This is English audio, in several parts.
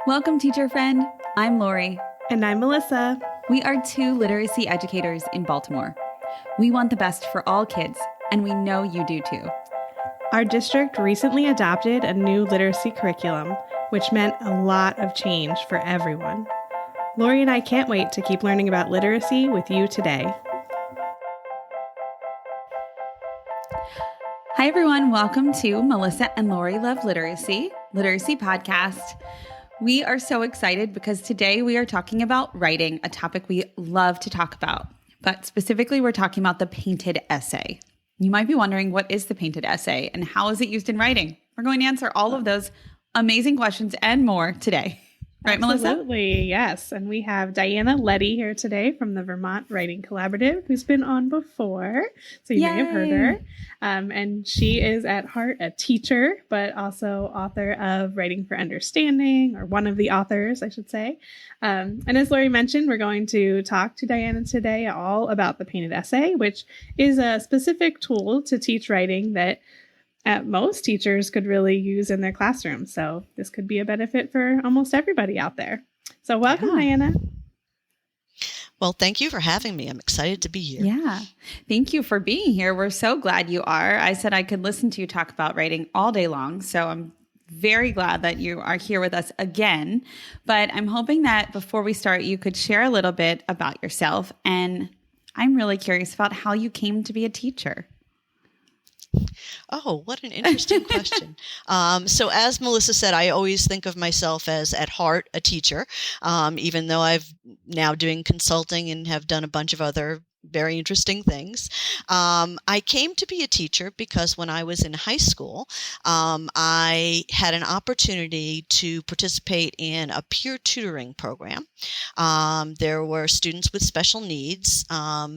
Welcome, teacher friend. I'm Lori. And I'm Melissa. We are two literacy educators in Baltimore. We want the best for all kids, and we know you do too. Our district recently adopted a new literacy curriculum, which meant a lot of change for everyone. Lori and I can't wait to keep learning about literacy with you today. Hi, everyone. Welcome to Melissa and Lori Love Literacy Podcast. We are so excited because today we are talking about writing, a topic we love to talk about. But specifically, we're talking about the painted essay. You might be wondering, what is the painted essay and how is it used in writing? We're going to answer all of those amazing questions and more today. Right, Melissa? Absolutely, yes. And we have Diana Leddy here today from the Vermont Writing Collaborative, who's been on before, so you may have heard her. And she is at heart a teacher, but also author of Writing for Understanding, or one of the authors, I should say. And as Lori mentioned, we're going to talk to Diana today all about the painted essay, which is a specific tool to teach writing that most teachers could really use in their classroom. So this could be a benefit for almost everybody out there. So welcome, Diana. Well, thank you for having me. I'm excited to be here. Yeah. Thank you for being here. We're so glad you are. I said I could listen to you talk about writing all day long. So I'm very glad that you are here with us again. But I'm hoping that before we start, you could share a little bit about yourself. And I'm really curious about how you came to be a teacher. Oh, what an interesting question. So as Melissa said, I always think of myself as at heart a teacher, even though I've now doing consulting and have done a bunch of other very interesting things. I came to be a teacher because when I was in high school, I had an opportunity to participate in a peer tutoring program. There were students with special needs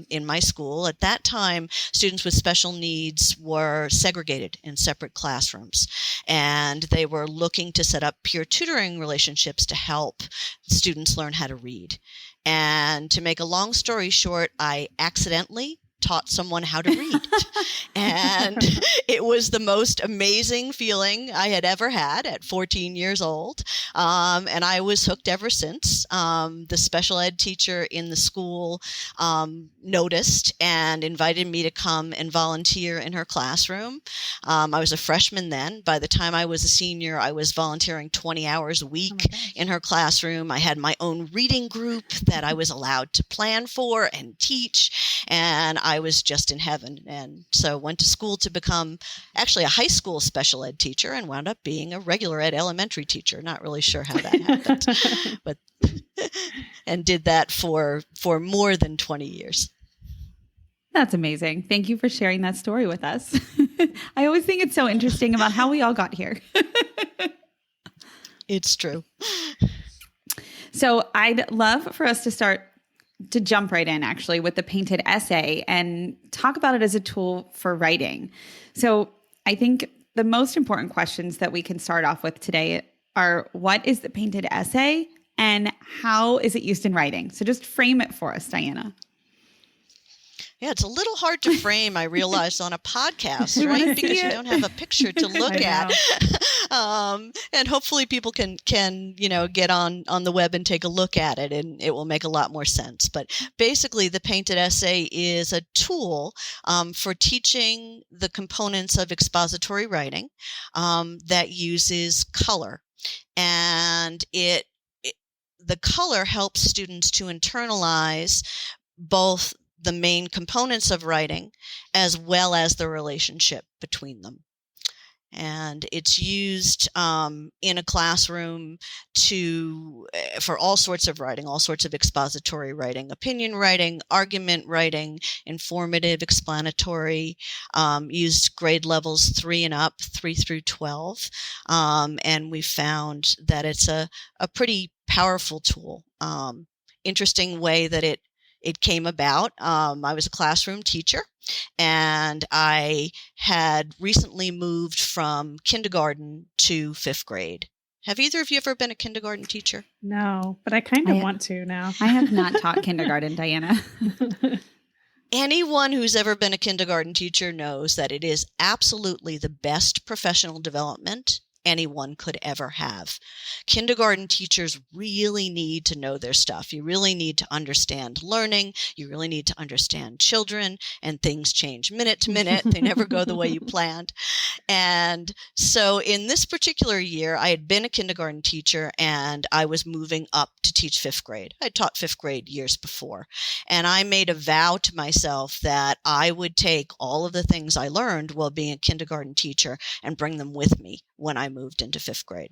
in my school. At that time, students with special needs were segregated in separate classrooms, and they were looking to set up peer tutoring relationships to help students learn how to read. And to make a long story short, I accidentally taught someone how to read. And it was the most amazing feeling I had ever had at 14 years old. And I was hooked ever since. The special ed teacher in the school noticed and invited me to come and volunteer in her classroom. I was a freshman then. By the time I was a senior, I was volunteering 20 hours a week in her classroom. I had my own reading group that I was allowed to plan for and teach. And I was just in heaven. And so went to school to become actually a high school special ed teacher and wound up being a regular ed elementary teacher. Not really sure how that happened, but and did that for more than 20 years. That's amazing. Thank you for sharing that story with us. I always think it's so interesting about how we all got here. It's true. So I'd love for us to jump right in actually with the painted essay and talk about it as a tool for writing. So I think the most important questions that we can start off with today are, what is the painted essay and how is it used in writing? So just frame it for us, Diana. Yeah, it's a little hard to frame, I realized, on a podcast, right? Because you don't have a picture to look at. And hopefully people can get on the web and take a look at it, and it will make a lot more sense. But basically, the painted essay is a tool for teaching the components of expository writing that uses color. And the color helps students to internalize both the main components of writing as well as the relationship between them. And it's used in a classroom for all sorts of writing, all sorts of expository writing, opinion writing, argument writing, informative, explanatory, used grade levels 3 and up, 3 through 12. And we found that it's a pretty powerful tool. Interesting way that it came about. I was a classroom teacher, and I had recently moved from kindergarten to 5th grade. Have either of you ever been a kindergarten teacher? No, but I kind of want to now. I have not taught kindergarten, Diana. Anyone who's ever been a kindergarten teacher knows that it is absolutely the best professional development anyone could ever have. Kindergarten teachers really need to know their stuff. You really need to understand learning. You really need to understand children, and things change minute to minute. They never go the way you planned. And so in this particular year, I had been a kindergarten teacher and I was moving up to teach fifth grade. I taught fifth grade years before. And I made a vow to myself that I would take all of the things I learned while being a kindergarten teacher and bring them with me when I moved into fifth grade.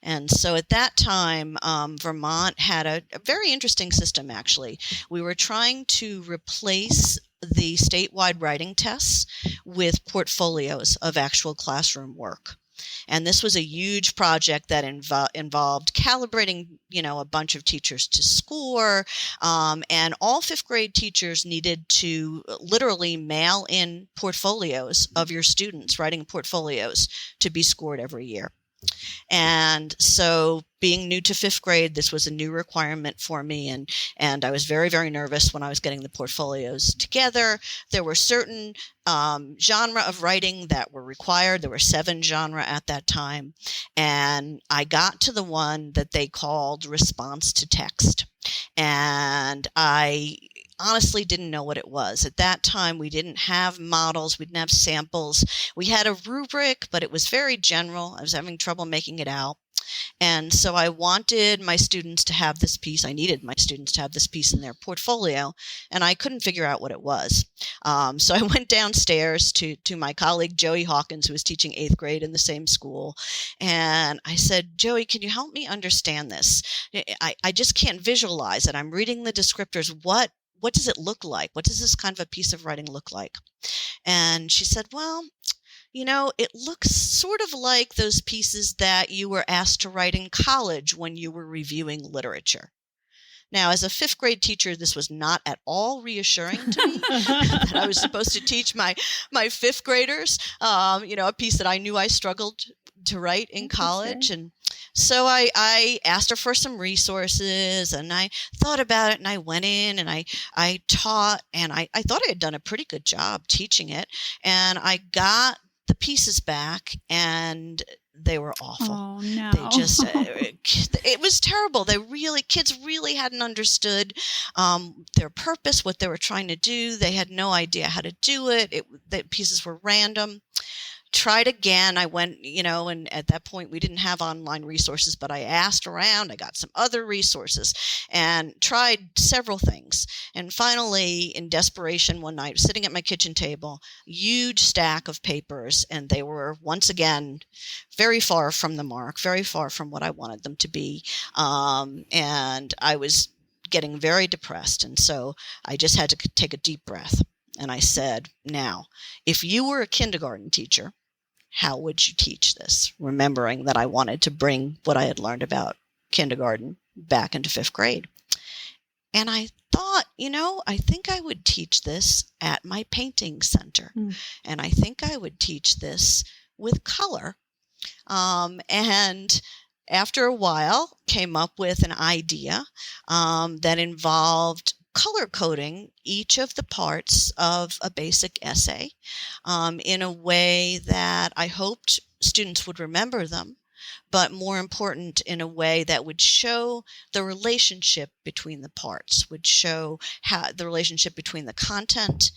And so at that time, Vermont had a very interesting system, actually. We were trying to replace the statewide writing tests with portfolios of actual classroom work. And this was a huge project that involved calibrating, a bunch of teachers to score. And all fifth grade teachers needed to literally mail in portfolios of your students, writing portfolios to be scored every year. And so being new to fifth grade, this was a new requirement for me. And I was very, very nervous when I was getting the portfolios together. There were certain genre of writing that were required. There were 7 genre at that time. And I got to the one that they called response to text. And I honestly didn't know what it was. At that time, we didn't have models. We didn't have samples. We had a rubric, but it was very general. I was having trouble making it out. And so I wanted my students to have this piece. I needed my students to have this piece in their portfolio, and I couldn't figure out what it was. So I went downstairs to my colleague, Joey Hawkins, who was teaching 8th grade in the same school. And I said, Joey, can you help me understand this? I just can't visualize it. I'm reading the descriptors. What does it look like? What does this kind of a piece of writing look like? And she said, well, it looks sort of like those pieces that you were asked to write in college when you were reviewing literature. Now, as a 5th grade teacher, this was not at all reassuring to me that I was supposed to teach my 5th graders, a piece that I knew I struggled to write in college. And so I asked her for some resources, and I thought about it, and I went in and I taught, and I thought I had done a pretty good job teaching it. And I got the pieces back, and they were awful. Oh, no. They just, it was terrible. Kids really hadn't understood their purpose, what they were trying to do. They had no idea how to do it. The pieces were random. Tried again. I went, and at that point we didn't have online resources, but I asked around. I got some other resources and tried several things. And finally, in desperation, one night, sitting at my kitchen table, huge stack of papers, and they were once again very far from the mark, very far from what I wanted them to be. And I was getting very depressed. And so I just had to take a deep breath. And I said, now, if you were a kindergarten teacher, how would you teach this? Remembering that I wanted to bring what I had learned about kindergarten back into 5th grade. And I thought, I think I would teach this at my painting center. And I think I would teach this with color. And after a while, came up with an idea that involved color coding each of the parts of a basic essay in a way that I hoped students would remember them, but more important, in a way that would show the relationship between the parts, would show how the relationship between the content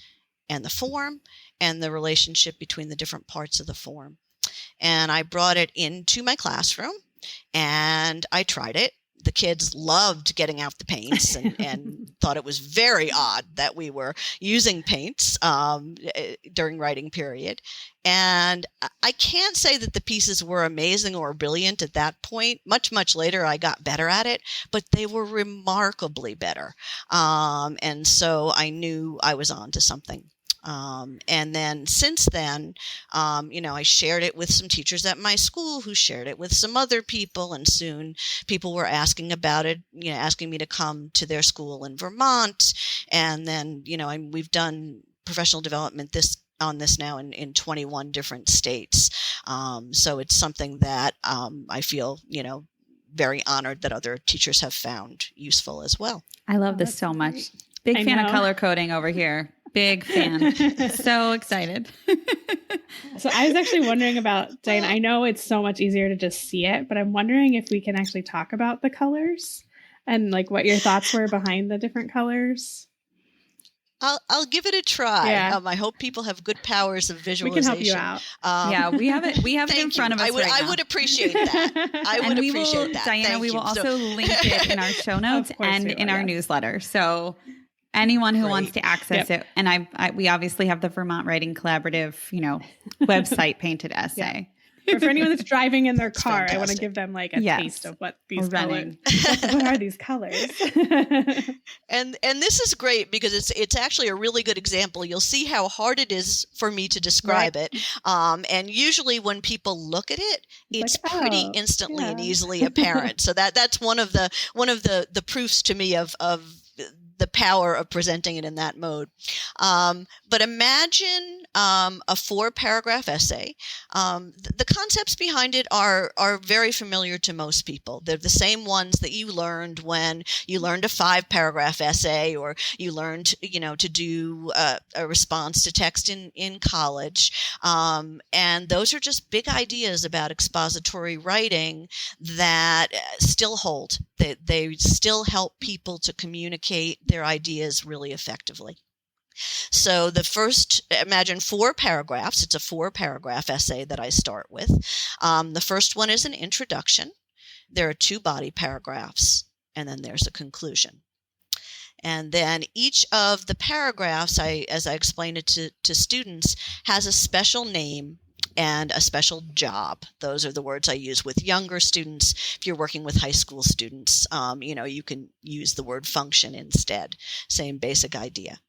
and the form, and the relationship between the different parts of the form. And I brought it into my classroom, and I tried it. The kids loved getting out the paints and thought it was very odd that we were using paints during writing period. And I can't say that the pieces were amazing or brilliant at that point. Much, much later, I got better at it, but they were remarkably better. And so I knew I was on to something. And then since then, I shared it with some teachers at my school who shared it with some other people. And soon people were asking about it, asking me to come to their school in Vermont. And then, we've done professional development on this now in 21 different states. So it's something that I feel, very honored that other teachers have found useful as well. I love this so much. Big fan of color coding over here. Big fan. So excited. So I was actually wondering about, Diane, I know it's so much easier to just see it, but I'm wondering if we can actually talk about the colors and like what your thoughts were behind the different colors. I'll give it a try. Yeah. I hope people have good powers of We visualization. can help you out. Yeah, we have it. We have it in Thank front you. of us right now. I would appreciate that. I would And we appreciate will, that. Diana, Thank we you. will also link it in our show notes Of course and we will, in our yes. newsletter. So anyone who Great. wants to access it, and we obviously have the Vermont Writing Collaborative, website painted essay. Or for anyone that's driving in their That's car, I want to fantastic. give them like a Yes. taste of what these Or running. colors. What are these colors? And this is great because it's actually a really good example. You'll see how hard it is for me to describe it. And usually when people look at it, it's like, pretty oh, instantly and yeah. easily apparent. So that's one of the proofs to me of the power of presenting it in that mode. But imagine a 4-paragraph essay. The concepts behind it are very familiar to most people. They're the same ones that you learned when you learned a 5-paragraph essay, or you learned, to do a response to text in college. And those are just big ideas about expository writing that still hold. They still help people to communicate their ideas really effectively. So imagine 4 paragraphs. It's a 4-paragraph essay that I start with. The first one is an introduction. There are 2 body paragraphs, and then there's a conclusion. And then each of the paragraphs, as I explained it to students, has a special name and a special job. Those are the words I use with younger students. If you're working with high school students, you can use the word function instead. Same basic idea.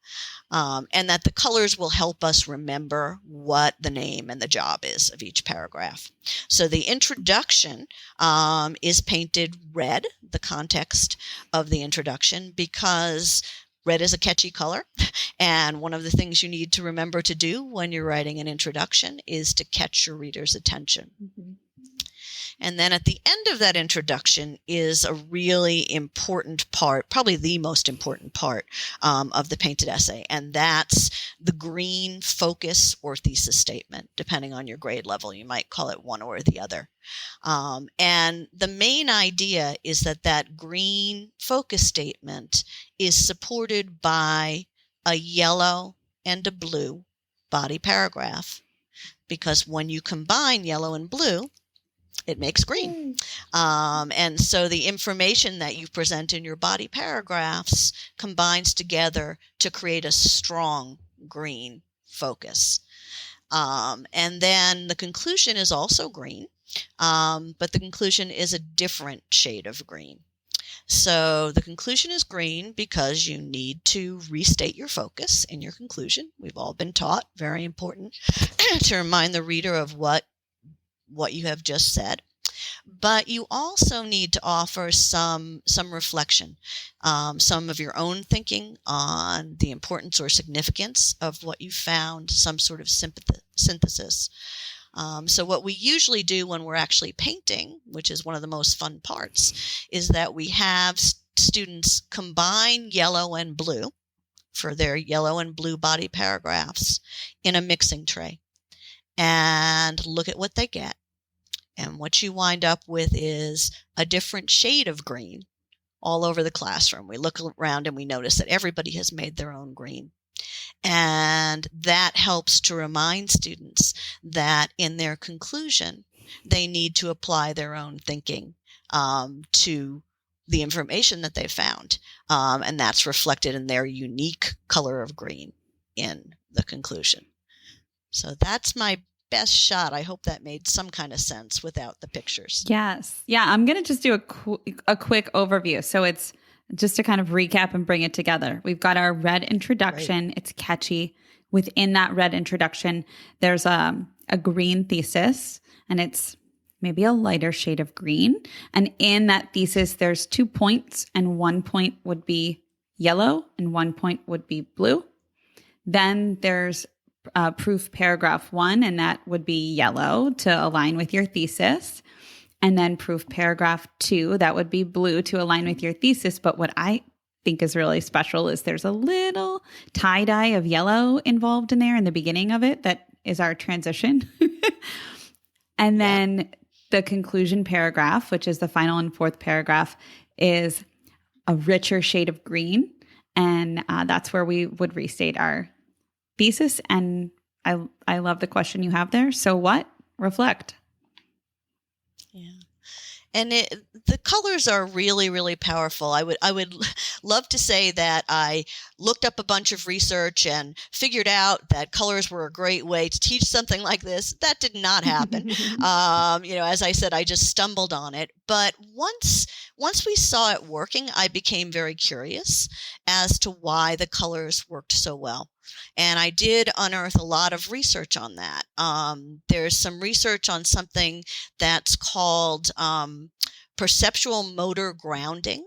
And that the colors will help us remember what the name and the job is of each paragraph. So the introduction is painted red, the context of the introduction, because red is a catchy color, and one of the things you need to remember to do when you're writing an introduction is to catch your reader's attention. Mm-hmm. And then at the end of that introduction is a really important part, probably the most important part of the painted essay, and that's the green focus or thesis statement. Depending on your grade level, you might call it one or the other. And the main idea is that green focus statement is supported by a yellow and a blue body paragraph, because when you combine yellow and blue, it makes green. And so the information that you present in your body paragraphs combines together to create a strong green focus. And then the conclusion is also green, but the conclusion is a different shade of green. So the conclusion is green because you need to restate your focus in your conclusion. We've all been taught, very important, to remind the reader of what you have just said. But you also need to offer some reflection, some of your own thinking on the importance or significance of what you found, some sort of synthesis. So what we usually do when we're actually painting, which is one of the most fun parts, is that we have students combine yellow and blue for their yellow and blue body paragraphs in a mixing tray and look at what they get. And what you wind up with is a different shade of green all over the classroom. We look around and we notice that everybody has made their own green. And that helps to remind students that in their conclusion, they need to apply their own thinking to the information that they found. And that's reflected in their unique color of green in the conclusion. So that's my best shot. I hope that made some kind of sense without the pictures. Yes. Yeah, I'm going to just do a quick overview. So it's just to kind of recap and bring it together. We've got our red introduction. Right. It's catchy. Within that red introduction, there's a green thesis, and it's maybe a lighter shade of green. And in that thesis, there's 2 points, and 1 point would be yellow and 1 point would be blue. Then there's proof paragraph 1, and that would be yellow to align with your thesis. And then proof paragraph 2, that would be blue to align with your thesis. But what I think is really special is there's a little tie-dye of yellow involved in there in the beginning of it that is our transition. And then the conclusion paragraph, which is the final and fourth paragraph, is a richer shade of green. And that's where we would restate our thesis. And I love the question you have there. So what? Reflect. Yeah. And the colors are really, really powerful. I would love to say that I looked up a bunch of research and figured out that colors were a great way to teach something like this. That did not happen. As I said, I just stumbled on it. But once we saw it working, I became very curious as to why the colors worked so well. And I did unearth a lot of research on that. There's some research on something that's called perceptual motor grounding,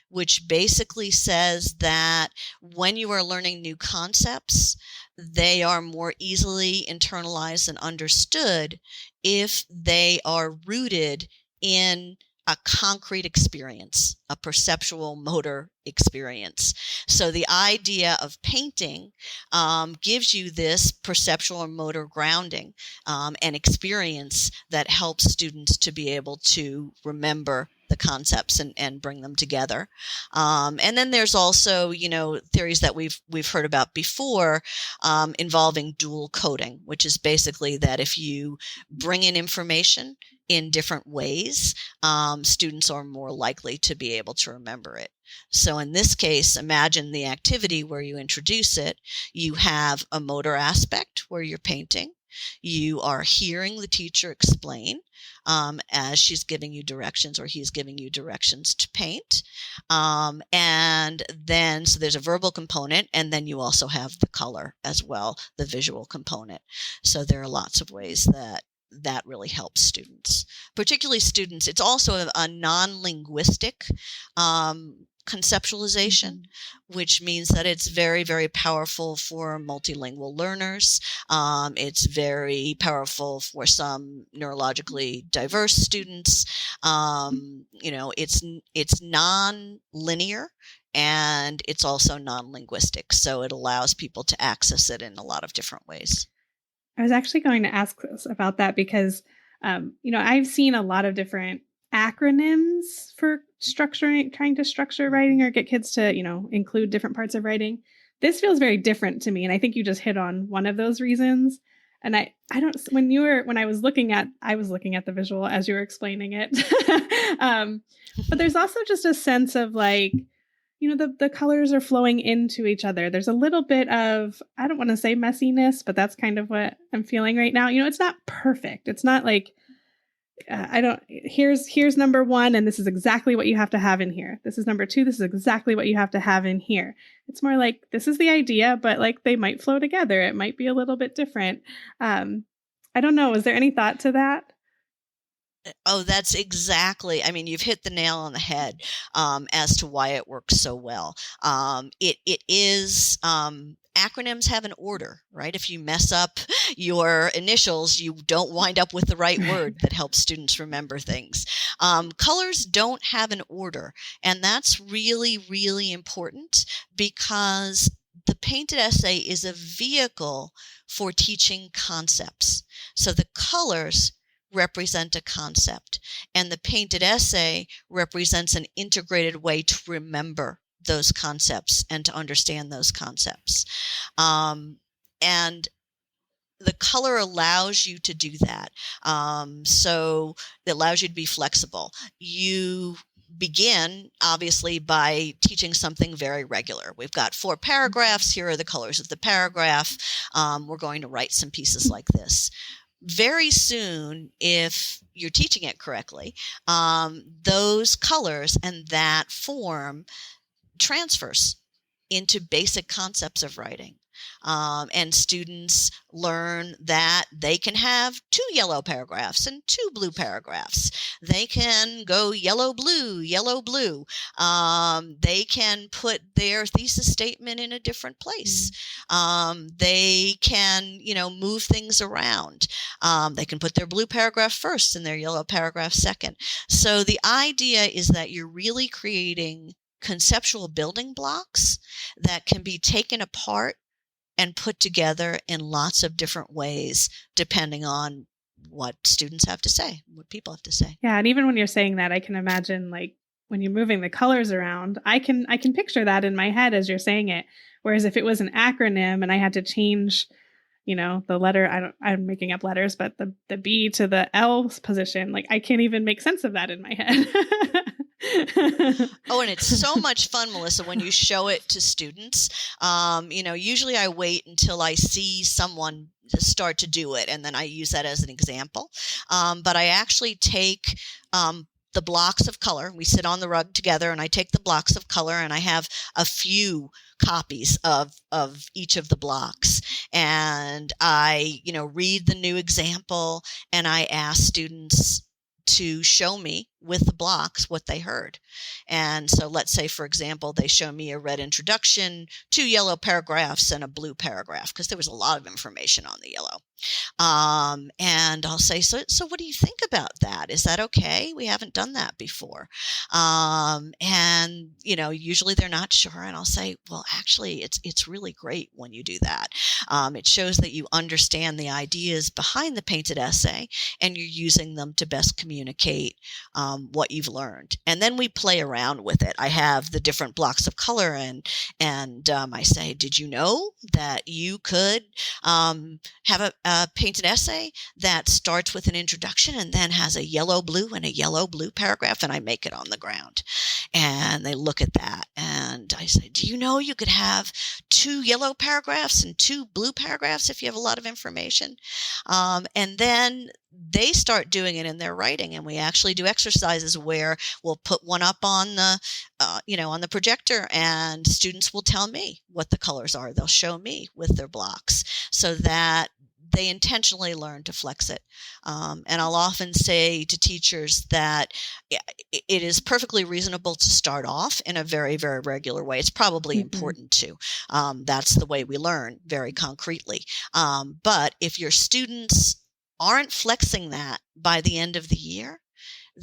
which basically says that when you are learning new concepts, they are more easily internalized and understood if they are rooted in a concrete experience, a perceptual motor experience. So the idea of painting gives you this perceptual or motor grounding and experience that helps students to be able to remember the concepts and bring them together. And then there's also, theories that we've heard about before involving dual coding, which is basically that if you bring in information in different ways, students are more likely to be able to remember it. So in this case, imagine the activity where you introduce it. You have a motor aspect where you're painting. You are hearing the teacher explain as she's giving you directions or he's giving you directions to paint. And then, so there's a verbal component, and then you also have the color as well, the visual component. So there are lots of ways that really helps students, particularly students. It's also a non-linguistic conceptualization, which means that it's very, very powerful for multilingual learners. It's very powerful for some neurologically diverse students. It's non-linear, and it's also non-linguistic. So it allows people to access it in a lot of different ways. I was actually going to ask about that because, I've seen a lot of different acronyms for trying to structure writing or get kids to, include different parts of writing. This feels very different to me. And I think you just hit on one of those reasons. And I was looking at the visual as you were explaining it. But there's also just a sense of like, the colors are flowing into each other. There's a little bit of, I don't want to say messiness, but that's kind of what I'm feeling right now. It's not perfect. It's not like, here's number one, and this is exactly what you have to have in here. This is number two. This is exactly what you have to have in here. It's more like, this is the idea, but like they might flow together. It might be a little bit different. I don't know. Is there any thought to that? Oh, that's exactly. I mean, you've hit the nail on the head as to why it works so well. It is acronyms have an order, right? If you mess up your initials, you don't wind up with the right word that helps students remember things. Colors don't have an order, and that's really, really important because the painted essay is a vehicle for teaching concepts. So the colors represent a concept, and the painted essay represents an integrated way to remember those concepts and to understand those concepts. And the color allows you to do that. So it allows you to be flexible. You begin, obviously, by teaching something very regular. We've got 4 paragraphs. Here are the colors of the paragraph. We're going to write some pieces like this. Very soon, if you're teaching it correctly, those colors and that form transfers into basic concepts of writing. And students learn that they can have 2 yellow paragraphs and 2 blue paragraphs. They can go yellow, blue, yellow, blue. They can put their thesis statement in a different place. They can, move things around. They can put their blue paragraph first and their yellow paragraph second. So the idea is that you're really creating conceptual building blocks that can be taken apart and put together in lots of different ways, depending on what students have to say, what people have to say. Yeah, and even when you're saying that, I can imagine like when you're moving the colors around, I can picture that in my head as you're saying it. Whereas if it was an acronym and I had to change, the letter, I'm making up letters, but the B to the L position, like I can't even make sense of that in my head. Oh, and it's so much fun, Melissa, when you show it to students. Usually I wait until I see someone start to do it, and then I use that as an example. But I actually take the blocks of color. We sit on the rug together, and I take the blocks of color, and I have a few copies of each of the blocks. And I, read the new example, and I ask students to show me with the blocks what they heard. And so let's say, for example, they show me a red introduction, 2 yellow paragraphs, and a blue paragraph, because there was a lot of information on the yellow. And I'll say, so what do you think about that? Is that okay? We haven't done that before. And usually they're not sure. And I'll say, well, actually, it's really great when you do that. It shows that you understand the ideas behind the painted essay, and you're using them to best communicate what you've learned. And then we play around with it. I have the different blocks of color, and I say, did you know that you could have a painted essay that starts with an introduction and then has a yellow blue and a yellow blue paragraph, and I make it on the ground. And they look at that, and I say, do you know you could have 2 yellow paragraphs and 2 blue paragraphs if you have a lot of information? And then they start doing it in their writing, and we actually do exercises where we'll put one up on the, on the projector, and students will tell me what the colors are. They'll show me with their blocks, so that they intentionally learn to flex it. And I'll often say to teachers that it is perfectly reasonable to start off in a very, very regular way. It's probably important too. That's the way we learn very concretely. But if your students aren't flexing that by the end of the year,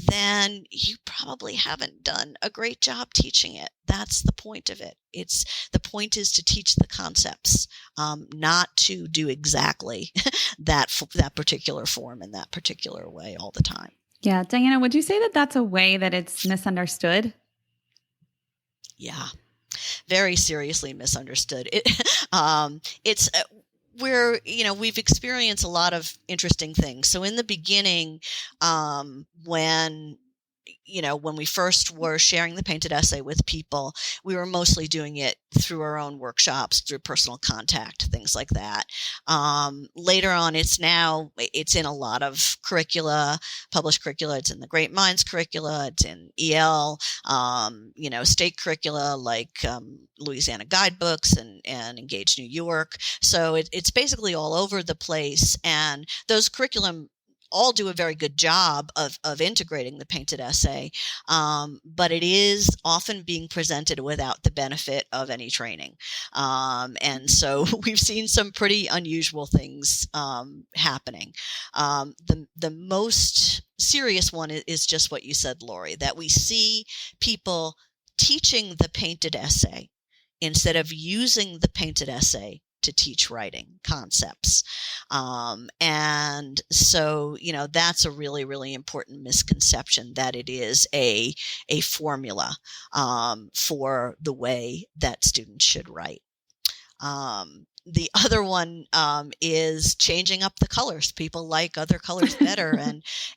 then you probably haven't done a great job teaching it. That's the point of it. The point is to teach the concepts, not to do exactly that particular form in that particular way all the time. Yeah. Diana, would you say that that's a way that it's misunderstood? Yeah. Very seriously misunderstood. It's where, we've experienced a lot of interesting things. So in the beginning, when we first were sharing the painted essay with people, we were mostly doing it through our own workshops, through personal contact, things like that. Later on, it's in a lot of curricula, published curricula. It's in the Great Minds curricula. It's in EL, state curricula like Louisiana guidebooks and Engage New York. So it's basically all over the place. And those curriculum all do a very good job of integrating the painted essay, but it is often being presented without the benefit of any training. And so we've seen some pretty unusual things happening. The most serious one is just what you said, Lori, that we see people teaching the painted essay instead of using the painted essay to teach writing concepts. And so, that's a really, really important misconception, that it is a formula for the way that students should write. The other one is changing up the colors. People like other colors better,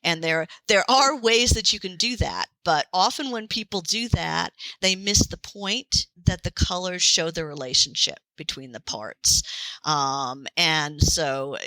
and there are ways that you can do that. But often when people do that, they miss the point that the colors show the relationship between the parts. And so,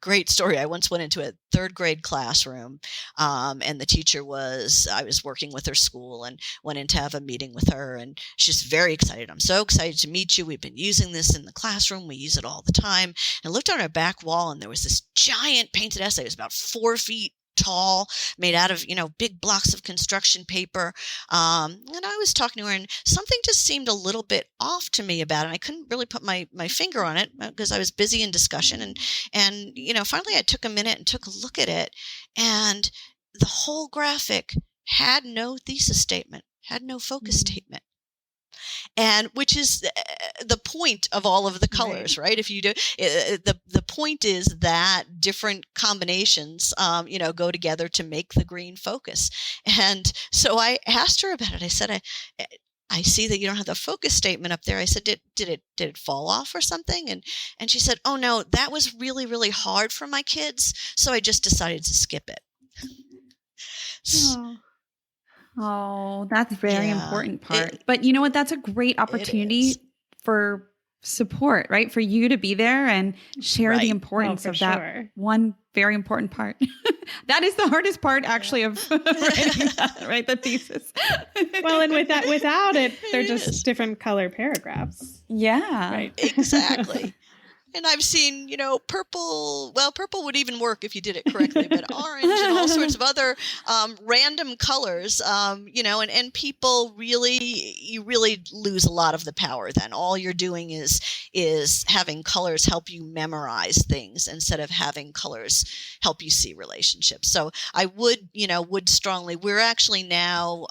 great story. I once went into a 3rd grade classroom, and the teacher I was working with her school and went in to have a meeting with her, and she's very excited. I'm so excited to meet you. We've been using this in the classroom. We use it all the time. And I looked on her back wall, and there was this giant painted essay. It was about 4 feet tall, made out of, big blocks of construction paper. And I was talking to her, and something just seemed a little bit off to me about it. I couldn't really put my finger on it because I was busy in discussion. And finally I took a minute and took a look at it, and the whole graphic had no thesis statement, had no focus statement. and which is the point of all of the colors, right? If you do the point is that different combinations, go together to make the green focus. And so I asked her about it. I said, I see that you don't have the focus statement up there. I said, did it fall off or something? And she said, oh no, that was really, really hard for my kids. So I just decided to skip it. Oh, that's very important part. But you know what? That's a great opportunity for support, right? For you to be there and share the importance of that one very important part. That is the hardest part, actually, of writing that, right? The thesis. Well, and without it, they're just different color paragraphs. Yeah. Right. Exactly. And I've seen, purple. Well, purple would even work if you did it correctly, but orange and all sorts of other random colors, and people you really lose a lot of the power then. All you're doing is having colors help you memorize things instead of having colors help you see relationships. So I would strongly, we're actually now,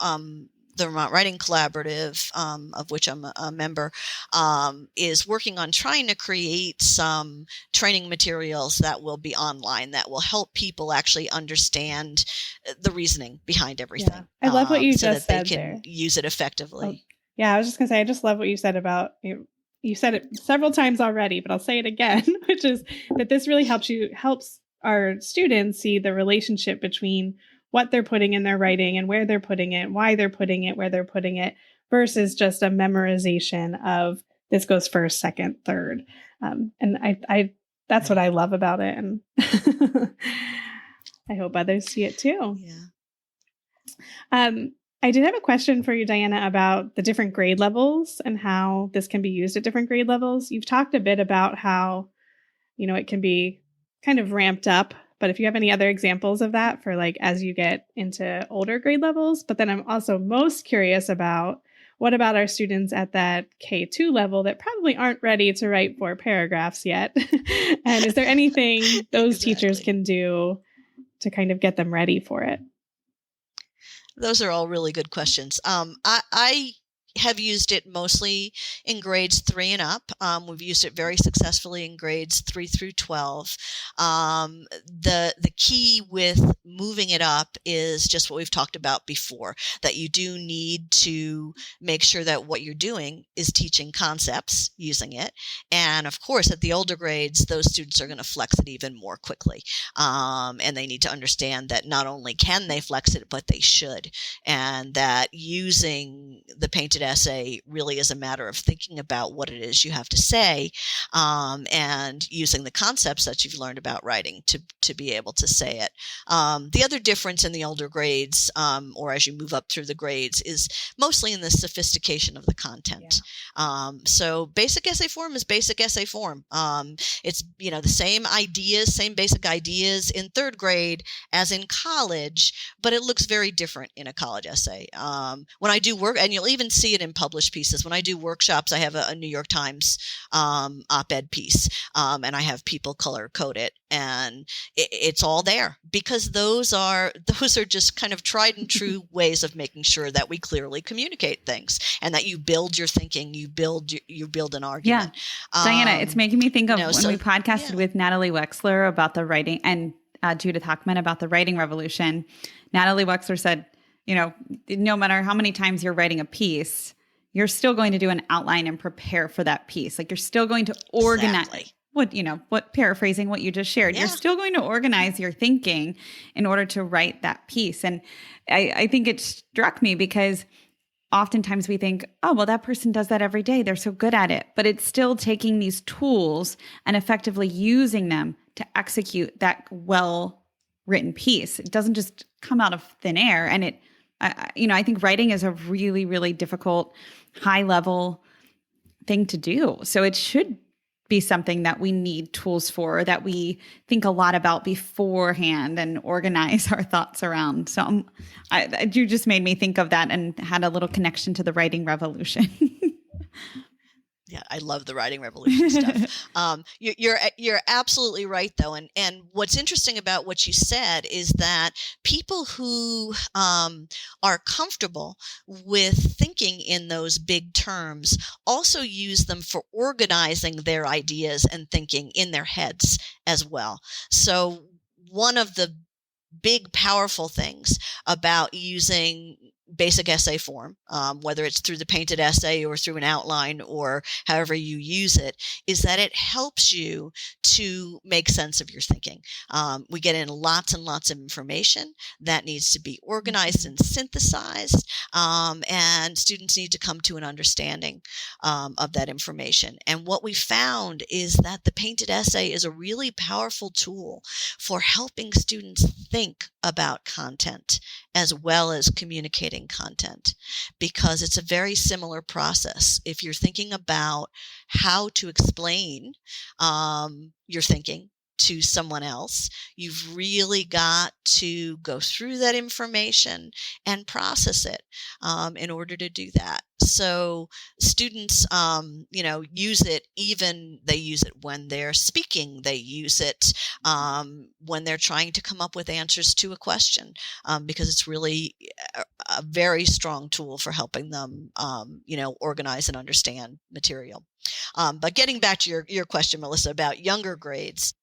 the Vermont Writing Collaborative, of which I'm a member, is working on trying to create some training materials that will be online that will help people actually understand the reasoning behind everything. Yeah. I love what you so just that said they can there. use it effectively. Yeah, I was just going to say, I just love what you said about you said it several times already, but I'll say it again, which is that this really helps our students see the relationship between what they're putting in their writing and where they're putting it, why they're putting it, where they're putting it, versus just a memorization of this goes first, second, third. And I that's what I love about it. And I hope others see it too. Yeah. I did have a question for you, Diana, about the different grade levels and how this can be used at different grade levels. You've talked a bit about how, it can be kind of ramped up. But if you have any other examples of that for as you get into older grade levels, but then I'm also most curious about what about our students at that K2 level that probably aren't ready to write 4 paragraphs yet? And is there anything those teachers can do to kind of get them ready for it? Those are all really good questions. I have used it mostly in grades 3 and up. We've used it very successfully in grades 3 through 12. The key with moving it up is just what we've talked about before, that you do need to make sure that what you're doing is teaching concepts using it. And of course, at the older grades, those students are going to flex it even more quickly. And they need to understand that not only can they flex it, but they should. And that using the painted essay really is a matter of thinking about what it is you have to say, and using the concepts that you've learned about writing to be able to say it. The other difference in the older grades, or as you move up through the grades, is mostly in the sophistication of the content. Yeah. So basic essay form is basic essay form. It's the same basic ideas in 3rd grade as in college, but it looks very different in a college essay. When I do work, and you'll even see it in published pieces. When I do workshops, I have a New York Times op-ed piece, and I have people color code it, and it's all there because those are just kind of tried and true ways of making sure that we clearly communicate things and that you build your thinking, you build an argument. Yeah, Diana, it's making me think of when we podcasted with Natalie Wexler about the writing and Judith Hockman about the writing revolution. Natalie Wexler said, no matter how many times you're writing a piece, you're still going to do an outline and prepare for that piece. You're still going to organize paraphrasing what you just shared. Yeah. You're still going to organize your thinking in order to write that piece. And I think it struck me because oftentimes we think, oh, well, that person does that every day. They're so good at it. But it's still taking these tools and effectively using them to execute that well-written piece. It doesn't just come out of thin air. And I think writing is a really, really difficult, high-level thing to do. So it should be something that we need tools for, that we think a lot about beforehand and organize our thoughts around. So you just made me think of that and had a little connection to the writing revolution. Yeah, I love the writing revolution stuff. You're absolutely right, though, and what's interesting about what you said is that people who are comfortable with thinking in those big terms also use them for organizing their ideas and thinking in their heads as well. So one of the big, powerful things about using basic essay form, whether it's through the painted essay or through an outline or however you use it, is that it helps you to make sense of your thinking. We get in lots and lots of information that needs to be organized and synthesized, and students need to come to an understanding of that information. And what we found is that the painted essay is a really powerful tool for helping students think about content as well as communicating content, because it's a very similar process. If you're thinking about how to explain your thinking to someone else, you've really got to go through that information and process it in order to do that. So students, use it, they use it when they're speaking. They use it when they're trying to come up with answers to a question, because it's really a very strong tool for helping them, organize and understand material. But getting back to your question, Melissa, about younger grades.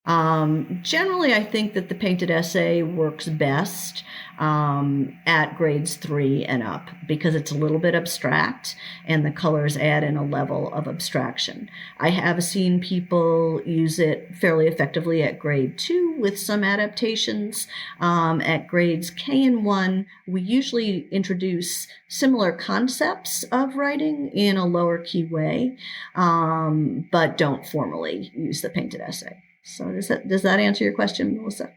Generally, I think that the painted essay works best at grades 3 and up, because it's a little bit abstract and the colors add in a level of abstraction. I have seen people use it fairly effectively at grade 2 with some adaptations. At grades K and 1, we usually introduce similar concepts of writing in a lower key way, but don't formally use the painted essay. So does that answer your question, Melissa?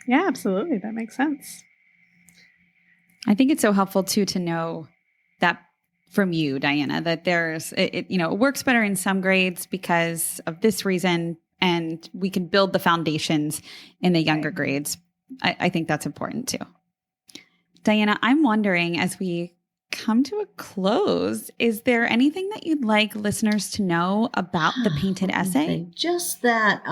Yeah, absolutely. That makes sense. I think it's so helpful too to know that from you, Diana, that it works better in some grades because of this reason, and we can build the foundations in the younger grades. I think that's important too. Diana, I'm wondering, as we come to a close, is there anything that you'd like listeners to know about the painted essay? Just that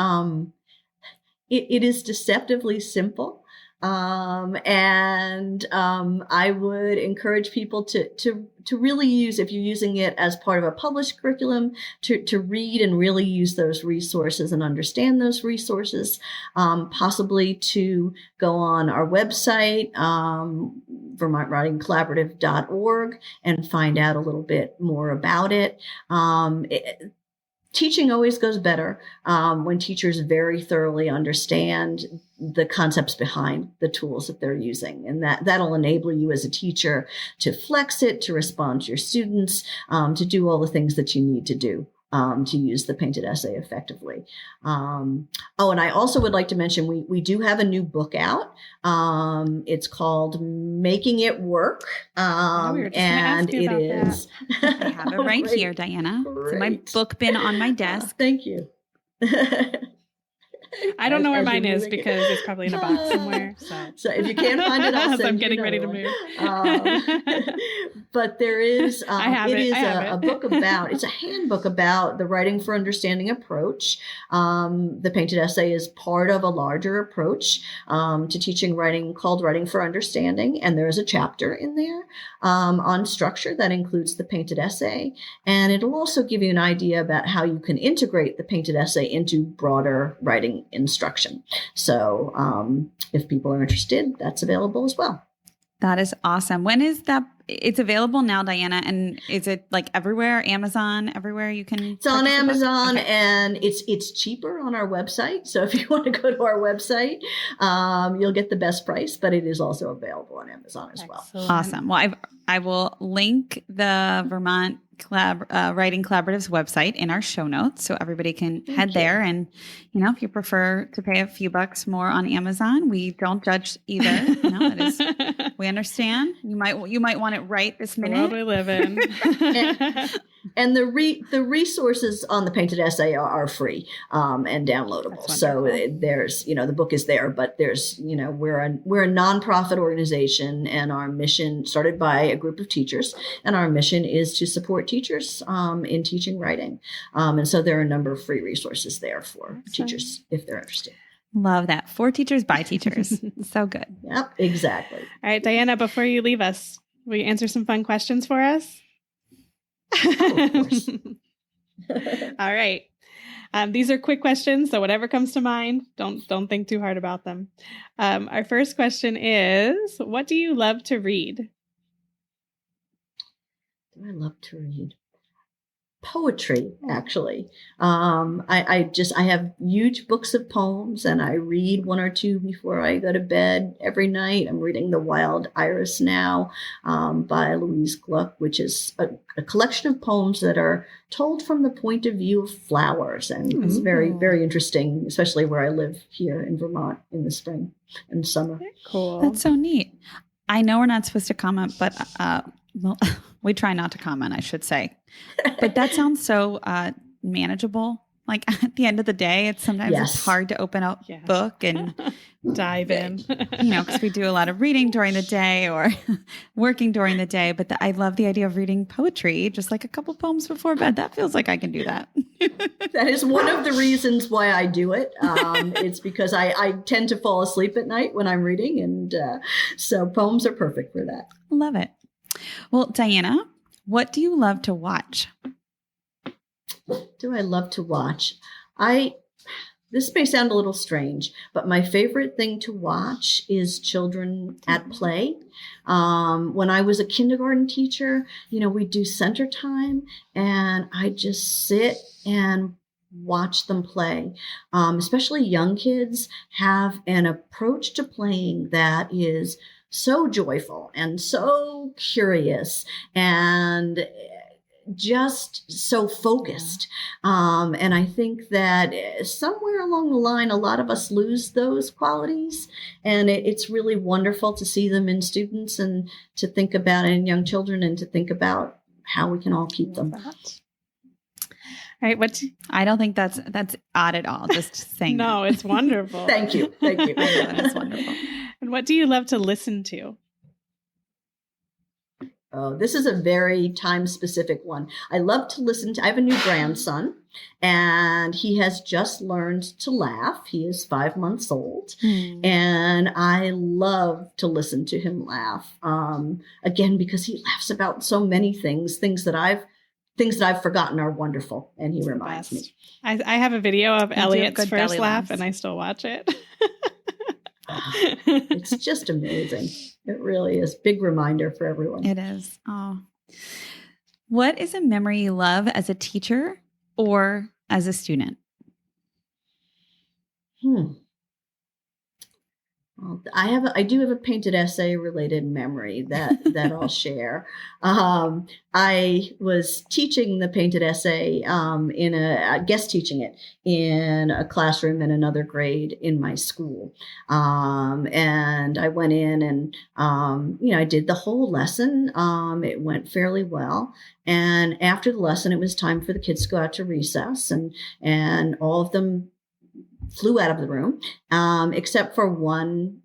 it is deceptively simple. And I would encourage people to really use, if you're using it as part of a published curriculum, to read and really use those resources and understand those resources, possibly to go on our website, VermontWritingCollaborative.org, and find out a little bit more about it. Teaching always goes better when teachers very thoroughly understand the concepts behind the tools that they're using. And that'll enable you as a teacher to flex it, to respond to your students, to do all the things that you need to do to use the painted essay effectively. And I also would like to mention, we do have a new book out. It's called Making It Work. And it is. I have it right here, Diana. Great. So my book bin on my desk. Thank you. I don't know where mine is because it's probably in a box somewhere. So if you can't find it, I'll send I'm getting ready to move. But there is, it is a book about, it's a handbook about the Writing for Understanding approach. The painted essay is part of a larger approach to teaching writing called Writing for Understanding. And there is a chapter in there on structure that includes the painted essay. And it'll also give you an idea about how you can integrate the painted essay into broader writing instruction. So if people are interested, that's available as well. That is awesome. When is that? It's available now, Diana. And is it like everywhere? Amazon, everywhere you can? It's on Amazon, okay. And it's cheaper on our website. So if you want to go to our website, you'll get the best price, but it is also available on Amazon as well. Awesome. Well, I will link the Vermont Writing Collaborative's website in our show notes, so everybody can head there. And if you prefer to pay a few bucks more on Amazon, we don't judge either. We understand. You might want it right this minute. The world we live in. And the resources on the painted essay are free and downloadable. So there's, the book is there, but there's, we're a nonprofit organization, and our mission started by a group of teachers, and our mission is to support teachers in teaching writing. And so there are a number of free resources there for teachers if they're interested. Love that. For teachers, by teachers. So good. Yep, exactly. All right, Diana, before you leave us, will you answer some fun questions for us? Oh, of course. All right. These are quick questions, so whatever comes to mind, don't think too hard about them. Our first question is, what do you love to read? Do I love to read? Poetry, actually. I have huge books of poems, and I read one or two before I go to bed every night. I'm reading The Wild Iris now by Louise Gluck, which is a collection of poems that are told from the point of view of flowers. And it's very, very interesting, especially where I live here in Vermont in the spring and summer. Cool. That's so neat. I know we're not supposed to comment, but well, we try not to comment, I should say. But that sounds so manageable. Like at the end of the day, it's hard to open a book and dive in, because we do a lot of reading during the day or working during the day. But I love the idea of reading poetry, just like a couple poems before bed. That feels like I can do that. That is one of the reasons why I do it. It's because I tend to fall asleep at night when I'm reading. And so poems are perfect for that. Love it. Well, Diana, what do you love to watch? Do I love to watch? This may sound a little strange, but my favorite thing to watch is children at play. When I was a kindergarten teacher, we do center time, and I just sit and watch them play. Especially young kids have an approach to playing that is so joyful and so curious and just so focused. And I think that somewhere along the line, a lot of us lose those qualities. And it's really wonderful to see them in students and to think about it in young children and to think about how we can all keep them. All right. I don't think that's odd at all. Just saying. No, it's wonderful. Thank you. I know, that's wonderful. And what do you love to listen to? Oh, this is a very time-specific one. I love to listen to, I have a new grandson, and he has just learned to laugh. He is 5 months old, and I love to listen to him laugh. Again, because he laughs about so many things that I've forgotten are wonderful, and he reminds me. I have a video of Elliot's first laugh, and I still watch it. It's just amazing. It really is. Big reminder for everyone. It is. Oh. What is a memory you love as a teacher or as a student? Well, I do have a painted essay related memory that I'll share. I was teaching the painted essay guest teaching it in a classroom in another grade in my school. And I went in and, I did the whole lesson. It went fairly well. And after the lesson, it was time for the kids to go out to recess, and all of them flew out of the room, except for one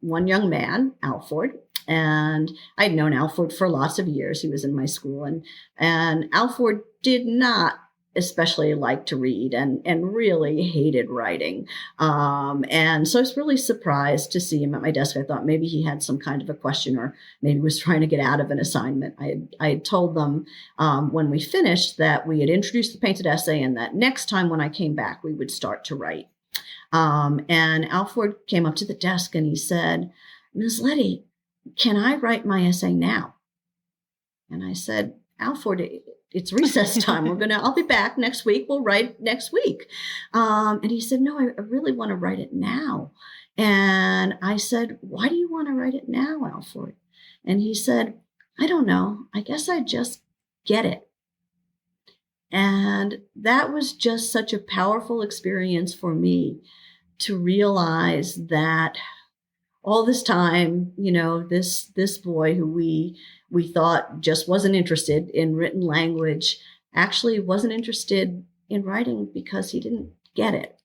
young man, Alford. And I'd known Alford for lots of years. He was in my school, and Alford did not especially like to read and really hated writing. And so I was really surprised to see him at my desk. I thought maybe he had some kind of a question, or maybe was trying to get out of an assignment. I had told them when we finished that we had introduced the painted essay, and that next time when I came back, we would start to write. And Alford came up to the desk and he said, "Ms. Leddy, can I write my essay now?" And I said, "Alford, it's recess time. I'll be back next week. We'll write next week." And he said, "No, I really want to write it now." And I said, "Why do you want to write it now, Alford?" And he said, "I don't know. I guess I just get it." And that was just such a powerful experience for me to realize that all this time, this boy who we thought just wasn't interested in written language actually wasn't interested in writing because he didn't get it.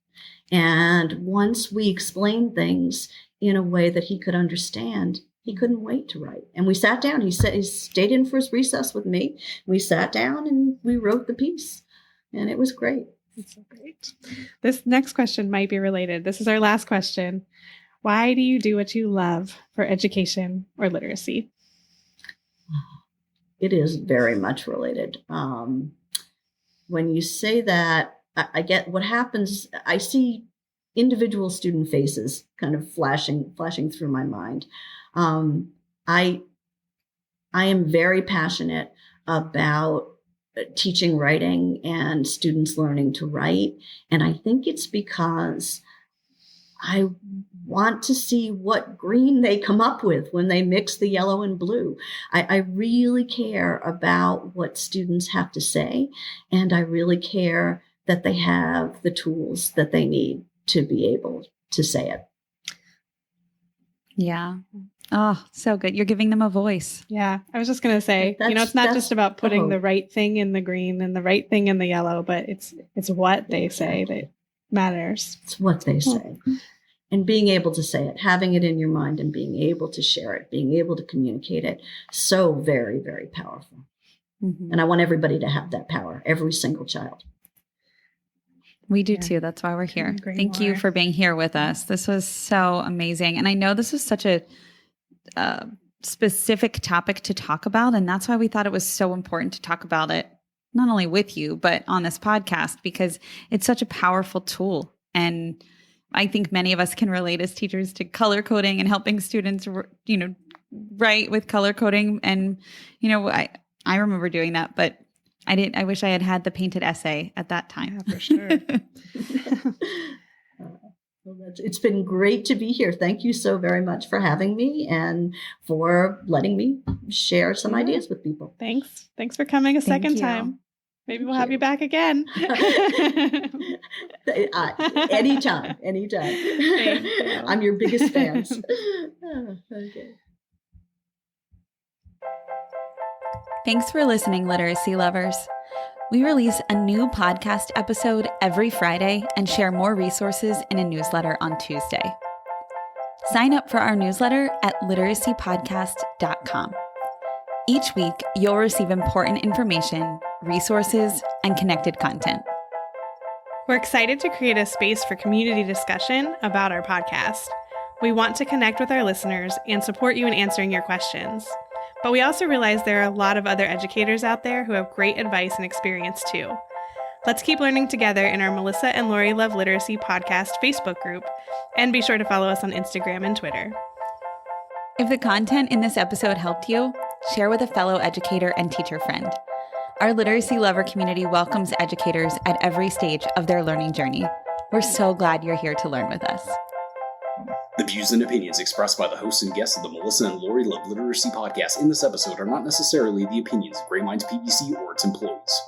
And once we explained things in a way that he could understand, he couldn't wait to write. And we sat down. He stayed in for his recess with me. We sat down and we wrote the piece. And it was great. That's so great. This next question might be related. This is our last question. Why do you do what you love for education or literacy? It is very much related. When you say that, I get what happens. I see individual student faces kind of flashing through my mind. I am very passionate about teaching writing and students learning to write. And I think it's because I want to see what green they come up with when they mix the yellow and blue. I really care about what students have to say, and I really care that they have the tools that they need to be able to say it. Yeah. Oh, so good. You're giving them a voice. Yeah. I was just going to say, it's not just about putting the right thing in the green and the right thing in the yellow, but it's what they say that matters. It's what they say. And being able to say it, having it in your mind and being able to share it, being able to communicate it. So very, very powerful. Mm-hmm. And I want everybody to have that power, every single child. We do too. That's why we're here. Thank you for being here with us. This was so amazing. And I know this was such a specific topic to talk about. And that's why we thought it was so important to talk about it, not only with you, but on this podcast, because it's such a powerful tool. And I think many of us can relate as teachers to color coding and helping students, write with color coding. And, I remember doing that, but I wish I had had the painted essay at that time. Yeah, for sure. It's been great to be here. Thank you so very much for having me and for letting me share some ideas with people. Thanks. Thanks for coming a second time. Maybe we'll have you back again. Anytime. I'm your biggest fans. Okay. Thanks for listening, literacy lovers. We release a new podcast episode every Friday and share more resources in a newsletter on Tuesday. Sign up for our newsletter at literacypodcast.com. Each week, you'll receive important information, resources, and connected content. We're excited to create a space for community discussion about our podcast. We want to connect with our listeners and support you in answering your questions. But we also realize there are a lot of other educators out there who have great advice and experience too. Let's keep learning together in our Melissa and Lori Love Literacy podcast Facebook group, and be sure to follow us on Instagram and Twitter. If the content in this episode helped you, share with a fellow educator and teacher friend. Our literacy lover community welcomes educators at every stage of their learning journey. We're so glad you're here to learn with us. The views and opinions expressed by the hosts and guests of the Melissa and Lori Love Literacy podcast in this episode are not necessarily the opinions of Great Minds PBC or its employees.